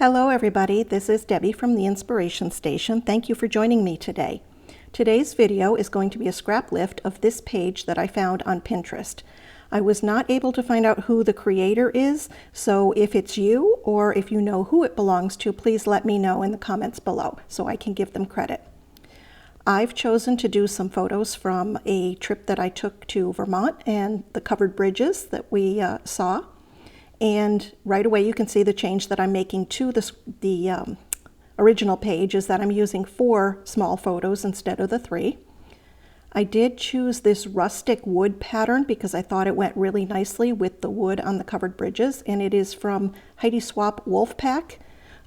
Hello everybody, this is Debbie from the Inspiration Station. Thank you for joining me today. Today's video is going to be a scrap lift of this page that I found on Pinterest. I was not able to find out who the creator is, so if it's you or if you know who it belongs to, please let me know in the comments below so I can give them credit. I've chosen to do some photos from a trip that I took to Vermont and the covered bridges that we saw. And right away you can see the change that I'm making to the original page is that I'm using 4 small photos instead of the 3. I did choose this rustic wood pattern because I thought it went really nicely with the wood on the covered bridges, and it is from Heidi Swapp Wolfpack.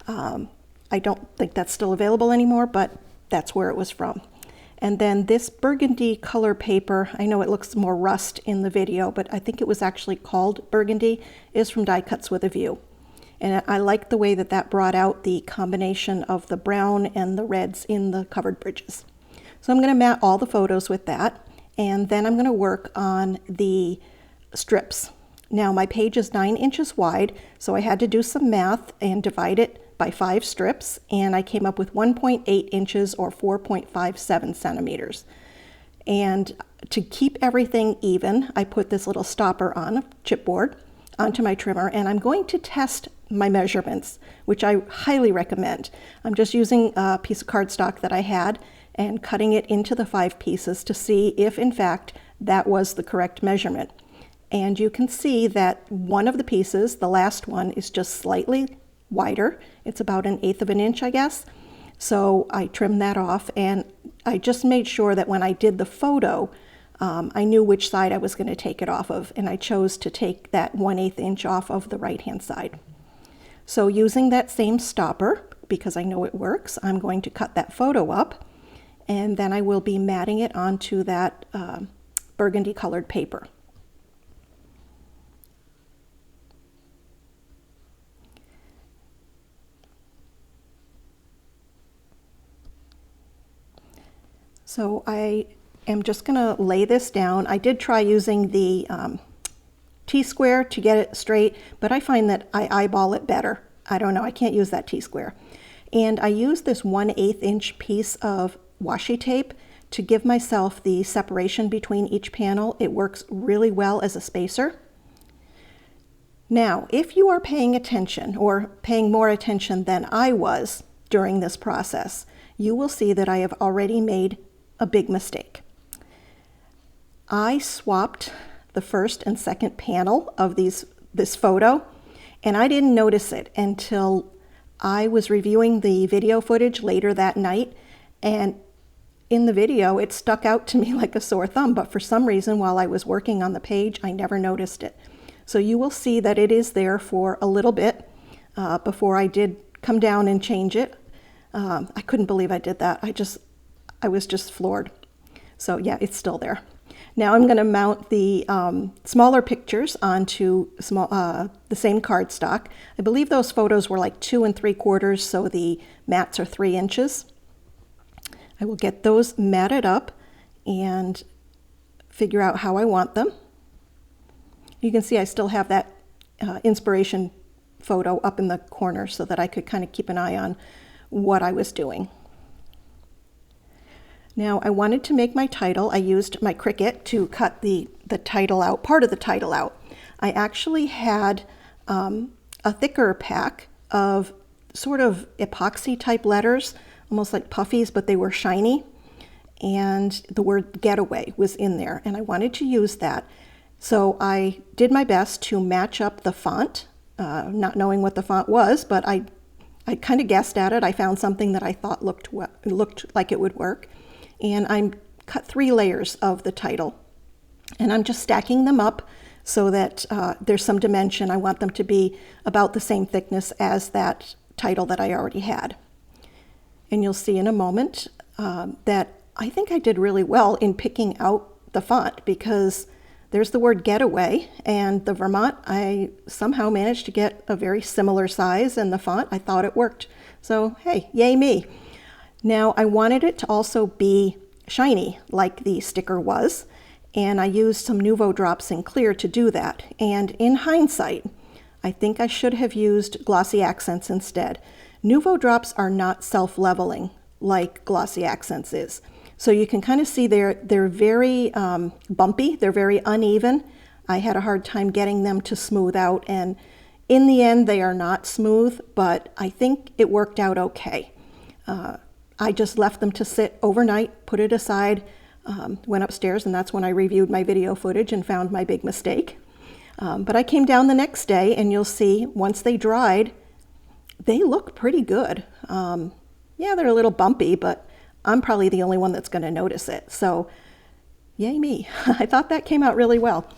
I don't think that's still available anymore, but that's where it was from. And then this burgundy color paper, I know it looks more rust in the video, but I think it was actually called burgundy, is from Die Cuts with a View. And I like the way that that brought out the combination of the brown and the reds in the covered bridges. So I'm going to mat all the photos with that, and then I'm going to work on the strips. Now my page is 9 inches wide, so I had to do some math and divide it by 5 strips, and I came up with 1.8 inches or 4.57 centimeters. And to keep everything even, I put this little stopper on a chipboard onto my trimmer, and I'm going to test my measurements, which I highly recommend. I'm just using a piece of cardstock that I had and cutting it into the 5 pieces to see if in fact that was the correct measurement. And you can see that one of the pieces, the last one, is just slightly wider. It's about 1/8 of an inch, I guess. So I trimmed that off, and I just made sure that when I did the photo, I knew which side I was going to take it off of, and I chose to take that 1/8 inch off of the right-hand side. So using that same stopper, because I know it works, I'm going to cut that photo up, and then I will be matting it onto that burgundy colored paper. So I am just going to lay this down. I did try using the T-square to get it straight, but I find that I eyeball it better. I don't know, I can't use that T-square. And I used this 1/8 inch piece of washi tape to give myself the separation between each panel. It works really well as a spacer. Now, if you are paying attention, or paying more attention than I was during this process, you will see that I have already made a big mistake. I swapped the first and second panel of this photo, and I didn't notice it until I was reviewing the video footage later that night, and in the video it stuck out to me like a sore thumb, but for some reason while I was working on the page I never noticed it. So you will see that it is there for a little bit before I did come down and change it. I couldn't believe I did that. I was just floored. So yeah, it's still there. Now I'm going to mount the smaller pictures onto the same cardstock. I believe those photos were like 2 3/4, so the mats are 3 inches. I will get those matted up and figure out how I want them. You can see I still have that inspiration photo up in the corner so that I could kind of keep an eye on what I was doing. Now I wanted to make my title. I used my Cricut to cut the title out, part of the title out. I actually had a thicker pack of sort of epoxy type letters, almost like puffies, but they were shiny, and the word getaway was in there, and I wanted to use that. So I did my best to match up the font, not knowing what the font was, but I kind of guessed at it. I found something that I thought looked like it would work. And I cut 3 layers of the title, and I'm just stacking them up so that there's some dimension. I want them to be about the same thickness as that title that I already had. And you'll see in a moment that I think I did really well in picking out the font, because there's the word getaway, and the Vermont, I somehow managed to get a very similar size, and the font, I thought it worked. So hey, yay me. Now I wanted it to also be shiny like the sticker was, and I used some Nuvo drops in clear to do that. And in hindsight, I think I should have used glossy accents instead. Nuvo drops are not self-leveling like glossy accents is. So you can kind of see they're very bumpy, they're very uneven. I had a hard time getting them to smooth out, and in the end they are not smooth, but I think it worked out okay. I just left them to sit overnight, put it aside, went upstairs, and that's when I reviewed my video footage and found my big mistake. But I came down the next day, and you'll see once they dried, they look pretty good. Yeah, they're a little bumpy, but I'm probably the only one that's going to notice it. So yay me. I thought that came out really well.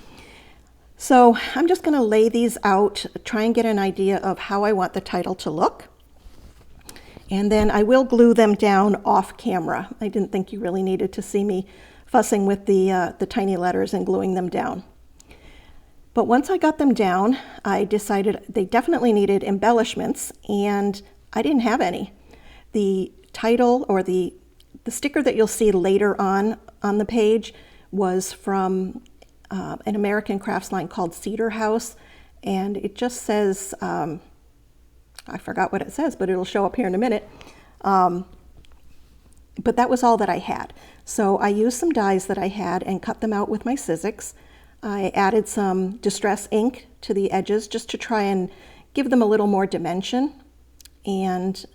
So I'm just going to lay these out, try and get an idea of how I want the title to look. And then I will glue them down off camera. I didn't think you really needed to see me fussing with the tiny letters and gluing them down. But once I got them down, I decided they definitely needed embellishments, and I didn't have any. The title, or the sticker that you'll see later on the page, was from an American crafts line called Cedar House, and it just says, I forgot what it says, but it'll show up here in a minute. But that was all that I had. So I used some dies that I had and cut them out with my Sizzix. I added some distress ink to the edges just to try and give them a little more dimension. And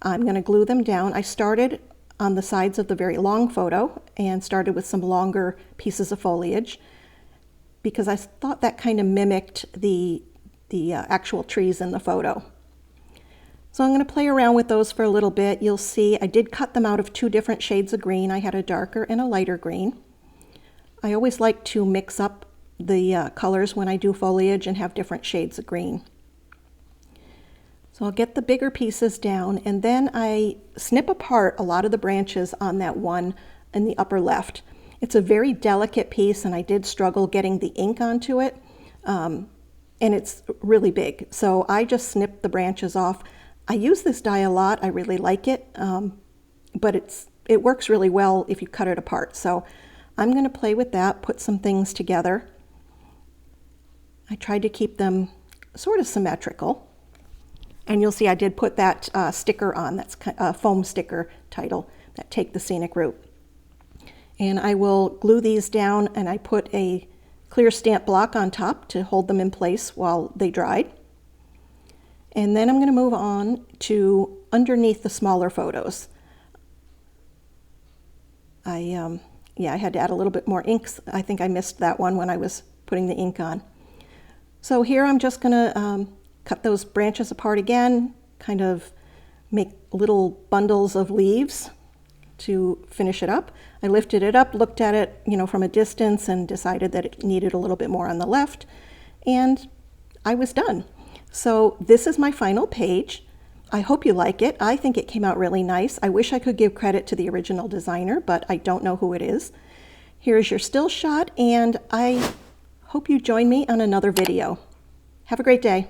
I'm going to glue them down. I started on the sides of the very long photo and started with some longer pieces of foliage because I thought that kind of mimicked the actual trees in the photo. So I'm going to play around with those for a little bit. You'll see I did cut them out of 2 different shades of green. I had a darker and a lighter green. I always like to mix up the colors when I do foliage and have different shades of green. So I'll get the bigger pieces down, and then I snip apart a lot of the branches on that one in the upper left. It's a very delicate piece, and I did struggle getting the ink onto it, and it's really big. So I just snipped the branches off. I use this die a lot. I really like it, but it works really well if you cut it apart. So I'm going to play with that, put some things together. I tried to keep them sort of symmetrical. And you'll see I did put that sticker on, that's a foam sticker title, that Take the Scenic Route. And I will glue these down, and I put a clear stamp block on top to hold them in place while they dried. And then I'm going to move on to underneath the smaller photos. I had to add a little bit more ink. I think I missed that one when I was putting the ink on. So here I'm just going to cut those branches apart again, kind of make little bundles of leaves to finish it up. I lifted it up, looked at it, from a distance, and decided that it needed a little bit more on the left, and I was done. So this is my final page. I hope you like it. I think it came out really nice. I wish I could give credit to the original designer, but I don't know who it is. Here's your still shot, and I hope you join me on another video. Have a great day.